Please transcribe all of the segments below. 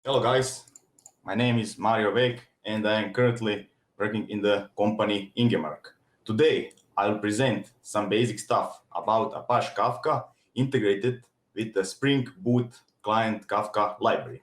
Hello guys, my name is Vegh and I am currently working in the company Ingemark. Today I'll present some basic stuff about Apache Kafka integrated with the Spring Boot client Kafka library.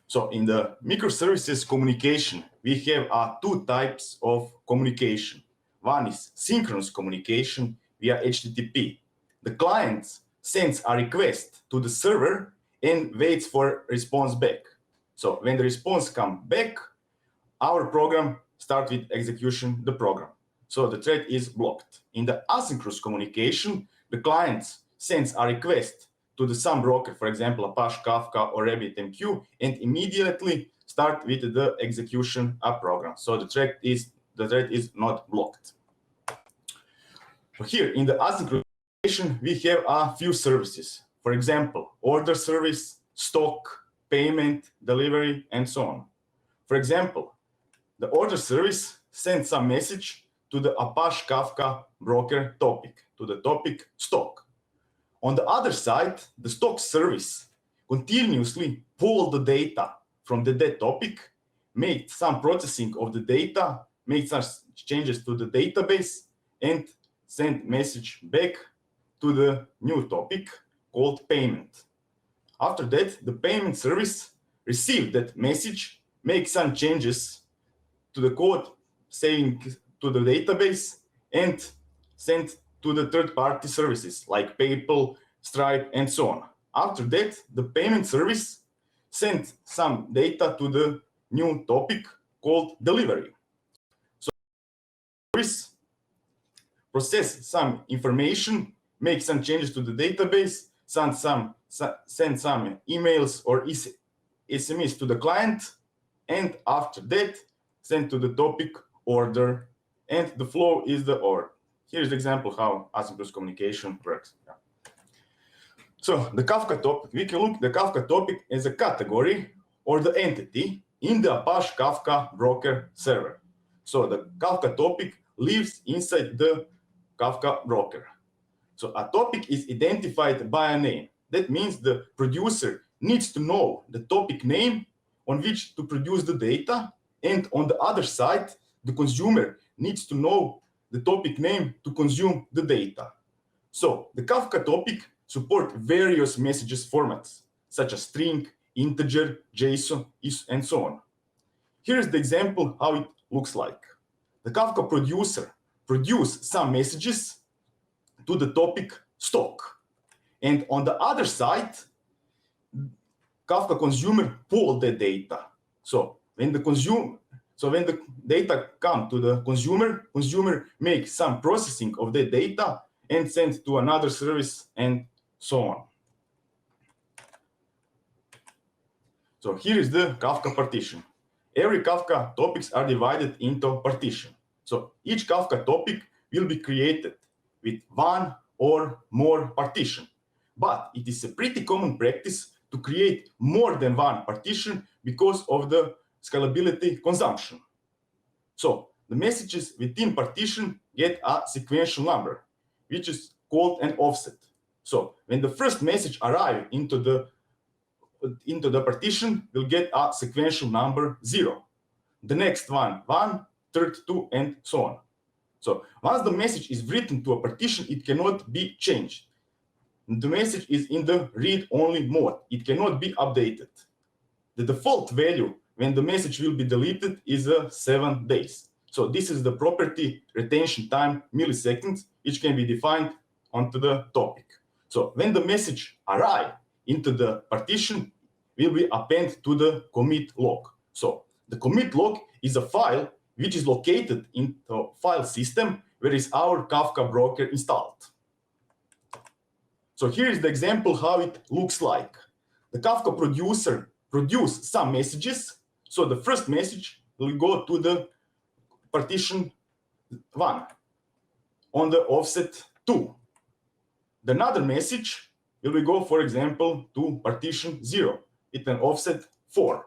So in the microservices communication, we have two types of communication. One is synchronous communication via HTTP. The client sends a request to the server and waits for response back. So when the response comes back, our program starts with execution the program. So the thread is blocked. In the asynchronous communication, the client sends a request to some broker, for example, Apache Kafka or RabbitMQ, and immediately start with the execution of program. So the thread is not blocked. Here in the asynchronous communication, we have a few services. For example, order service, stock, payment, delivery, and so on. For example, the order service sends some message to the Apache Kafka broker topic, to the topic stock. On the other side, the stock service continuously pull the data from that topic, make some processing of the data, make some changes to the database, and send message back to the new topic called payment. After that, the payment service received that message, make some changes to the code, saying to the database, and send to the third-party services like PayPal, Stripe, and so on. After that, the payment service sent some data to the new topic called delivery. So the service process some information, make some changes to the database, send some emails or SMS to the client, and after that, send to the topic order, and the flow is the order. Here's the example how asynchronous communication works. Yeah. So the Kafka topic, we can look at the Kafka topic as a category or the entity in the Apache Kafka broker server. So the Kafka topic lives inside the Kafka broker. So a topic is identified by a name. That means the producer needs to know the topic name on which to produce the data, and on the other side, the consumer needs to know the topic name to consume the data. So the Kafka topic supports various messages formats, such as string, integer, JSON, and so on. Here's the example how it looks like. The Kafka producer produces some messages to the topic stock. And on the other side, Kafka consumer pull the data. So when the data come to the consumer makes some processing of the data and sends to another service and so on. So here is the Kafka partition. Every Kafka topics are divided into partition. So each Kafka topic will be created with one or more partition. But it is a pretty common practice to create more than one partition because of the scalability consumption. So the messages within partition get a sequential number, which is called an offset. So when the first message arrives into the partition, we'll get a sequential number 0. The next one, 1, third 2, and so on. So once the message is written to a partition, it cannot be changed. The message is in the read-only mode. It cannot be updated. The default value when the message will be deleted is 7 days. So this is the property retention time milliseconds, which can be defined onto the topic. So when the message arrives into the partition, will be appended to the commit log. So the commit log is a file which is located in the file system where is our Kafka broker installed. So here is the example how it looks like. The Kafka producer produces some messages. So the first message will go to the partition 1 on the offset 2. The another message will go, for example, to partition 0 with an offset 4.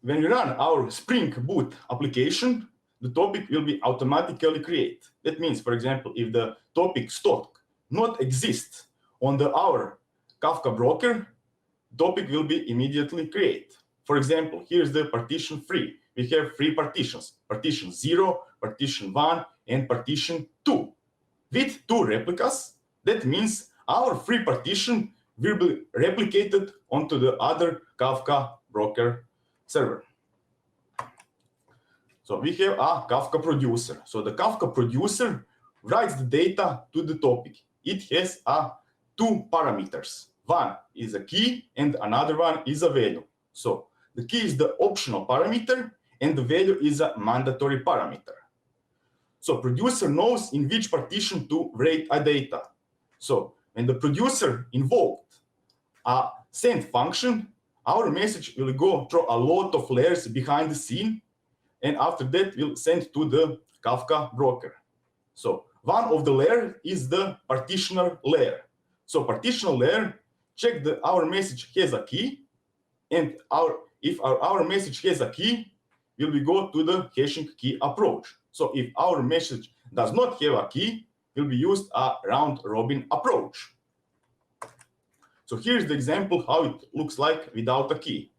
When we run our Spring Boot application, the topic will be automatically created. That means, for example, if the topic stock not exists on our Kafka broker, topic will be immediately created. For example, here's the partition 3. We have 3 partitions, partition 0, partition 1, and partition 2. With 2 replicas, that means our 3 partition will be replicated onto the other Kafka broker server. So we have a Kafka producer. So the Kafka producer writes the data to the topic. It has 2 parameters. One is a key and another one is a value. So the key is the optional parameter and the value is a mandatory parameter. So producer knows in which partition to write a data. So when the producer invoked a send function, our message will go through a lot of layers behind the scene, and after that we'll send to the Kafka broker. So one of the layers is the partitioner layer. So partitioner layer check that our message has a key, and if our message has a key, will we go to the hashing key approach. So if our message does not have a key, will be used a round robin approach. So here's the example how it looks like without a key.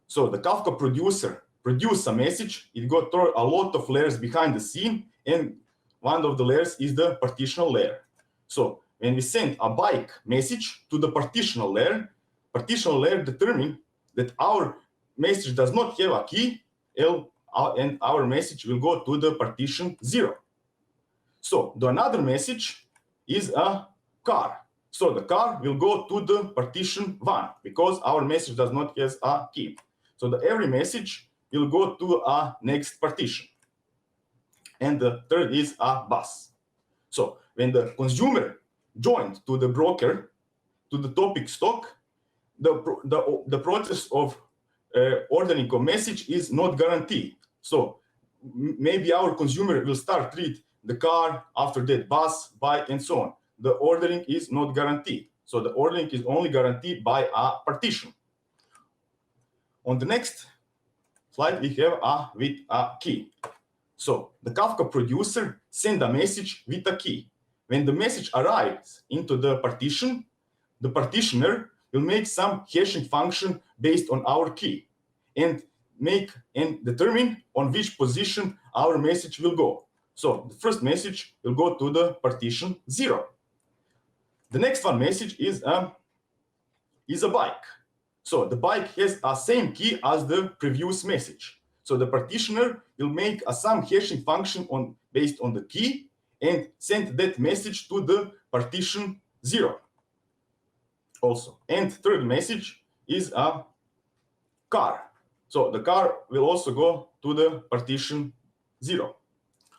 So the Kafka producer produces a message, it goes through a lot of layers behind the scene, and one of the layers is the partitional layer. So when we send a bike message to the partitional layer determines that our message does not have a key, and our message will go to the partition 0. So the another message is a car. So the car will go to the partition 1 because our message does not have a key. So every message will go to a next partition. And the third is a bus. So when the consumer joined to the broker, to the topic stock, the process of ordering a message is not guaranteed. So maybe our consumer will start read the car, after that bus, bike, and so on. The ordering is not guaranteed. So the ordering is only guaranteed by a partition. On the next slide, we have with a key. So the Kafka producer sends a message with a key. When the message arrives into the partition, the partitioner will make some hashing function based on our key and determine on which position our message will go. So the first message will go to the partition 0. The next one message is a bike. So the bike has a same key as the previous message. So the partitioner will make some hashing function based on the key and send that message to the partition 0 also. And third message is a car. So the car will also go to the partition 0.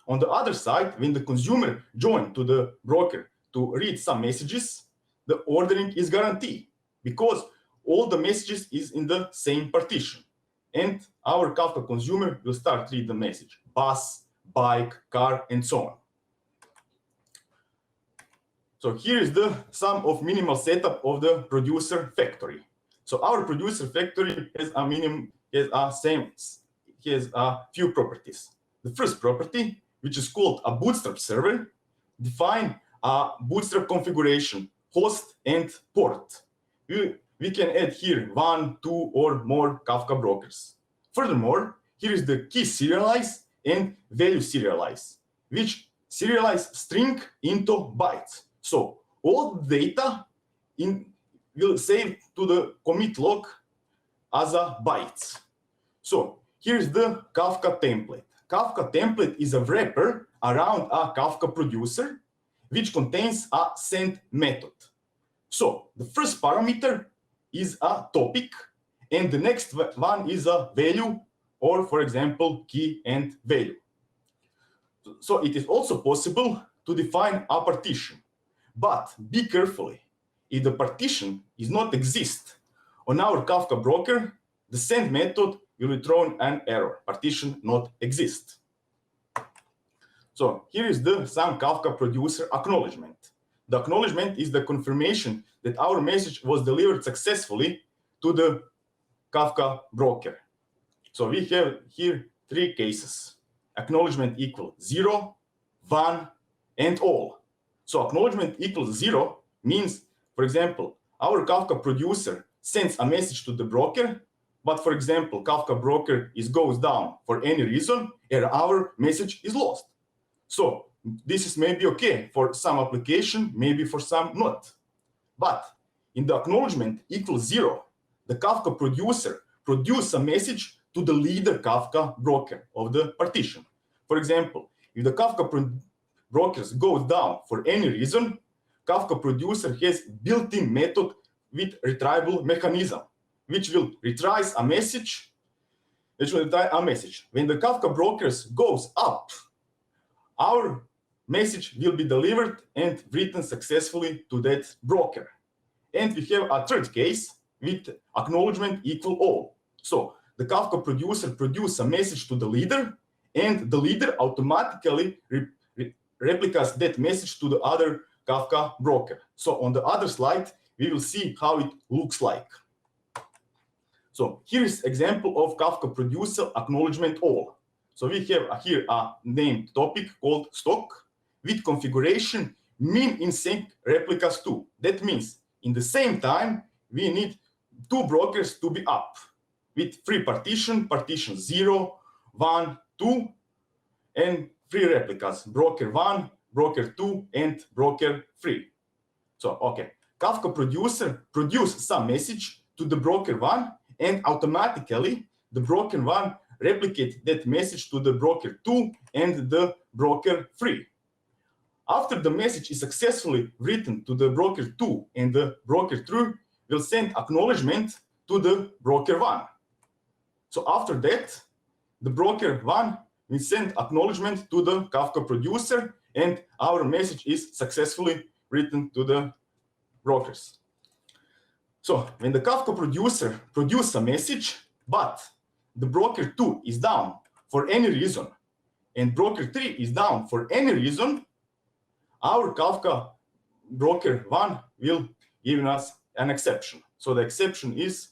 On the other side, when the consumer joins to the broker to read some messages, the ordering is guaranteed because all the messages is in the same partition. And our Kafka consumer will start read the message, bus, bike, car, and so on. So here is the sum of minimal setup of the producer factory. So our producer factory has a few properties. The first property, which is called a bootstrap server, define a bootstrap configuration, host, and port. We can add here 1, 2, or more Kafka brokers. Furthermore, here is the key serialize and value serialize, which serialize string into bytes. So all the data will save to the commit log as a bytes. So here's the Kafka template. Kafka template is a wrapper around a Kafka producer, which contains a send method. So the first parameter is a topic, and the next one is a value, or for example, key and value. So it is also possible to define a partition, but be carefully. If the partition is not exist on our Kafka broker, the send method will return an error, partition not exist. So here is some Kafka producer acknowledgement. The acknowledgement is the confirmation that our message was delivered successfully to the Kafka broker. So we have here 3 cases. Acknowledgement equal 0, 1, and all. So acknowledgement equals 0 means, for example, our Kafka producer sends a message to the broker, but for example, Kafka broker goes down for any reason, and our message is lost. So this is maybe okay for some application, maybe for some not. But in the acknowledgement equals 0, the Kafka producer produces a message to the leader Kafka broker of the partition. For example, if the Kafka brokers goes down for any reason, Kafka producer has built-in method with retrieval mechanism, which will retrieve a message. When the Kafka brokers goes up, our message will be delivered and written successfully to that broker. And we have a third case with acknowledgement equal all. So the Kafka producer produces a message to the leader, and the leader automatically replicates that message to the other Kafka broker. So on the other slide, we will see how it looks like. So here is example of Kafka producer acknowledgement all. So we have here a named topic called stock with configuration min in sync replicas 2. That means in the same time, we need two brokers to be up with free partition 0, 1, 2, and free replicas, broker 1, broker 2, and broker 3. So, okay, Kafka producer produces some message to the broker 1, and automatically the broker 1 replicates that message to the broker 2 and the broker 3. After the message is successfully written to the broker 2 and the broker 3 will send acknowledgement to the broker 1. So after that, the broker 1 will send acknowledgement to the Kafka producer, and our message is successfully written to the brokers. So when the Kafka producer produces a message, but the broker 2 is down for any reason, and broker 3 is down for any reason, our Kafka broker 1 will give us an exception. So the exception is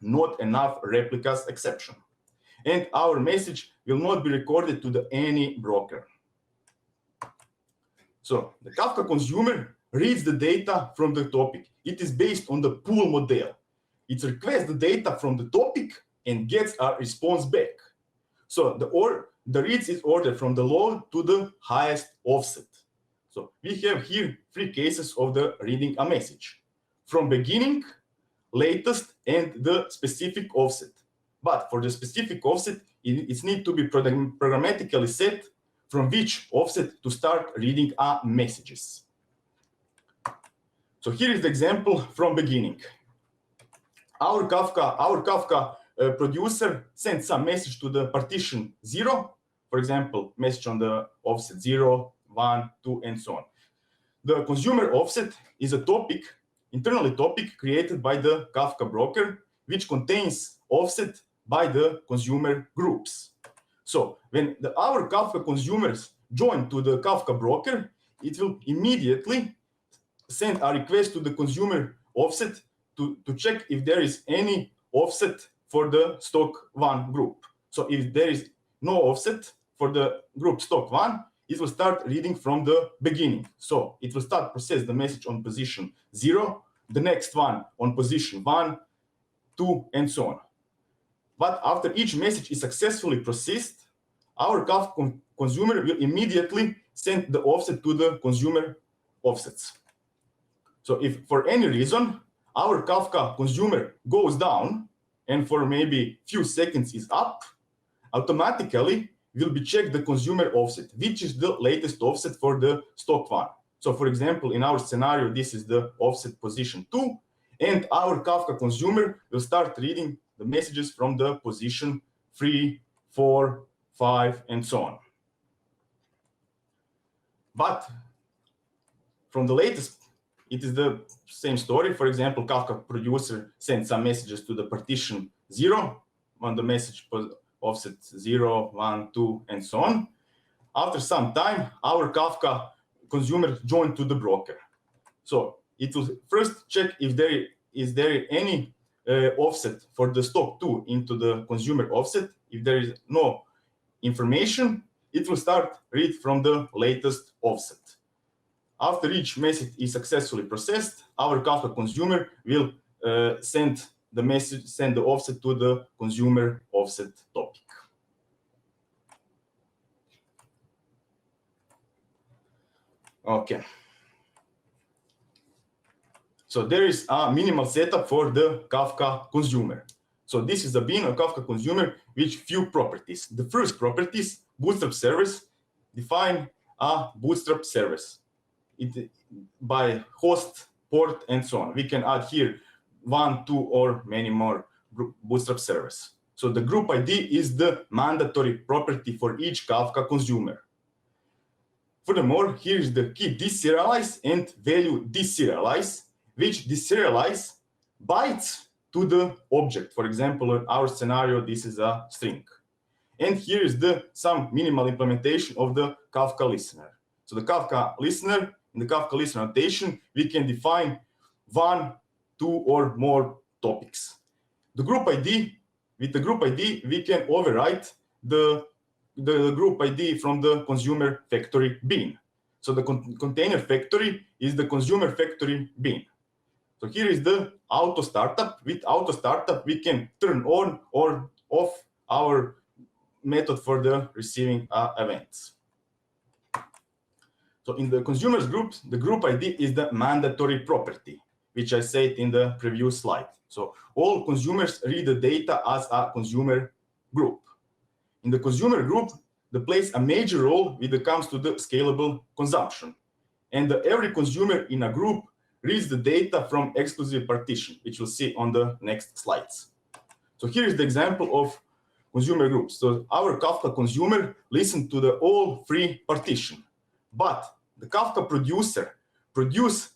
not enough replicas exception. And our message will not be recorded to any broker. So the Kafka consumer reads the data from the topic. It is based on the pool model. It requests the data from the topic and gets a response back. So the reads is ordered from the low to the highest offset. So we have here 3 cases of the reading a message. From beginning, latest, and the specific offset. But for the specific offset, it needs to be programmatically set from which offset to start reading messages. So here is the example from beginning. Our Kafka producer sends some message to the partition 0, for example, message on the offset 0, 1, 2, and so on. The consumer offset is a topic, internally topic created by the Kafka broker, which contains offset by the consumer groups. So when our Kafka consumers join to the Kafka broker, it will immediately send a request to the consumer offset to check if there is any offset for the stock 1 group. So if there is no offset for the group stock 1, it will start reading from the beginning. So it will start process the message on position 0, the next one on position 1, 2, and so on. But after each message is successfully processed, our Kafka consumer will immediately send the offset to the consumer offsets. So if for any reason our Kafka consumer goes down and for maybe few seconds is up, automatically will be checked the consumer offset, which is the latest offset for the stock 1. So for example, in our scenario, this is the offset position 2, and our Kafka consumer will start reading the messages from the position 3, 4, 5, and so on. But from the latest, it is the same story. For example, Kafka producer sends some messages to the partition 0 on the message offset 0, 1, 2, and so on. After some time, our Kafka consumer joined to the broker. So it will first check if there is any offset for the stock 2 into the consumer offset. If there is no information, it will start read from the latest offset. after each message is successfully processed, our Kafka consumer will send the offset to the consumer offset topic. Okay. So there is a minimal setup for the Kafka consumer. So this is a bean of Kafka consumer with few properties. The first properties, bootstrap service, define a bootstrap service by host, port, and so on. We can add here 1, 2, or many more bootstrap servers. So the group ID is the mandatory property for each Kafka consumer. Furthermore, here is the key deserialize and value deserialize, which deserialize bytes to the object. For example, in our scenario, this is a string. And here is some minimal implementation of the Kafka listener. So the Kafka listener, in the Kafka listener notation, we can define 1, 2, or more topics. The group ID, with the group ID, we can overwrite the group ID from the consumer factory bean. So the container factory is the consumer factory bean. So here is the auto startup. With auto startup, we can turn on or off our method for the receiving events. So in the consumers groups, the group ID is the mandatory property, which I said in the previous slide. So all consumers read the data as a consumer group. In the consumer group, they plays a major role when it comes to the scalable consumption. And every consumer in a group reads the data from exclusive partition, which we'll see on the next slides. So here is the example of consumer groups. So our Kafka consumer listens to the all three partition, but the Kafka producer produce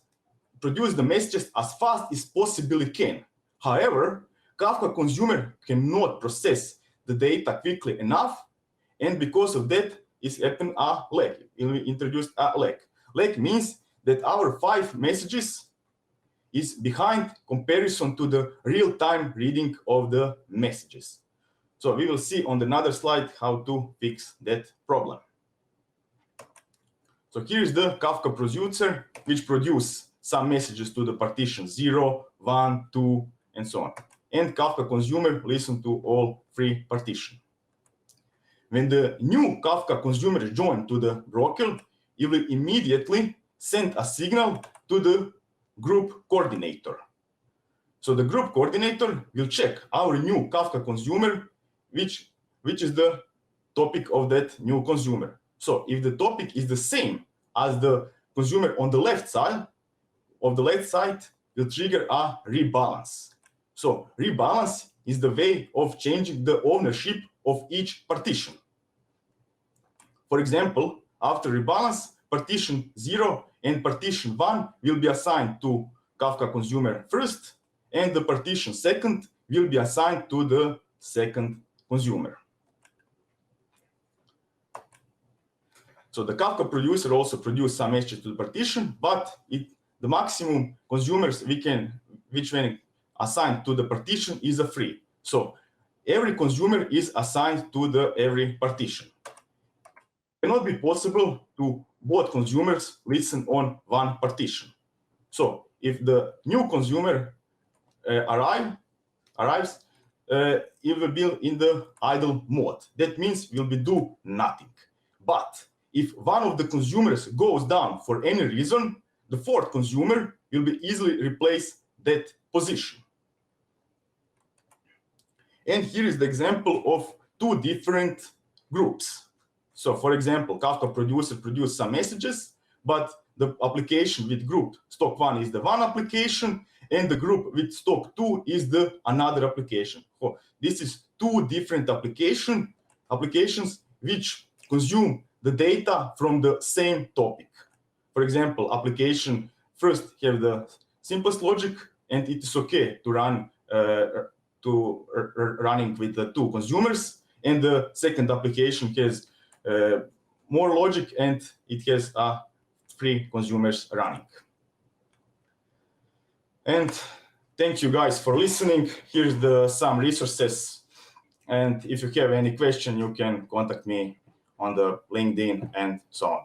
the messages as fast as possibly can. However, Kafka consumer cannot process the data quickly enough, and because of that, it's happened a lag. We introduced a lag. Lag means that our 5 messages is behind comparison to the real-time reading of the messages. So we will see on another slide how to fix that problem. So here is the Kafka producer, which produce some messages to the partition 0, 1, 2, and so on. And Kafka consumer listen to all 3 partitions. When the new Kafka consumer join to the broker, it will immediately send a signal to the group coordinator. So the group coordinator will check our new Kafka consumer, which is the topic of that new consumer. So if the topic is the same as the consumer on the left side, will trigger a rebalance. So rebalance is the way of changing the ownership of each partition. For example, after rebalance, partition 0 and partition 1 will be assigned to Kafka consumer first, and the partition 2 will be assigned to the second consumer. So the Kafka producer also produces some messages to the partition, but the maximum consumers which when assigned to the partition is a 3. So every consumer is assigned to every partition. It cannot be possible to both consumers listen on one partition. So if the new consumer arrives, it will be in the idle mode. That means will be do nothing. But if one of the consumers goes down for any reason, the 4th consumer will be easily replace that position. And here is the example of 2 different groups. So for example, Kafka producer produce some messages, but the application with group stock 1 is the one application, and the group with stock 2 is the another application. So this is 2 different applications which consume the data from the same topic. For example, application first have the simplest logic, and it is okay to run running with the 2 consumers, and the second application has more logic and it has 3 consumers running. And thank you guys for listening. Here's some resources, and if you have any question, you can contact me on the LinkedIn and so on.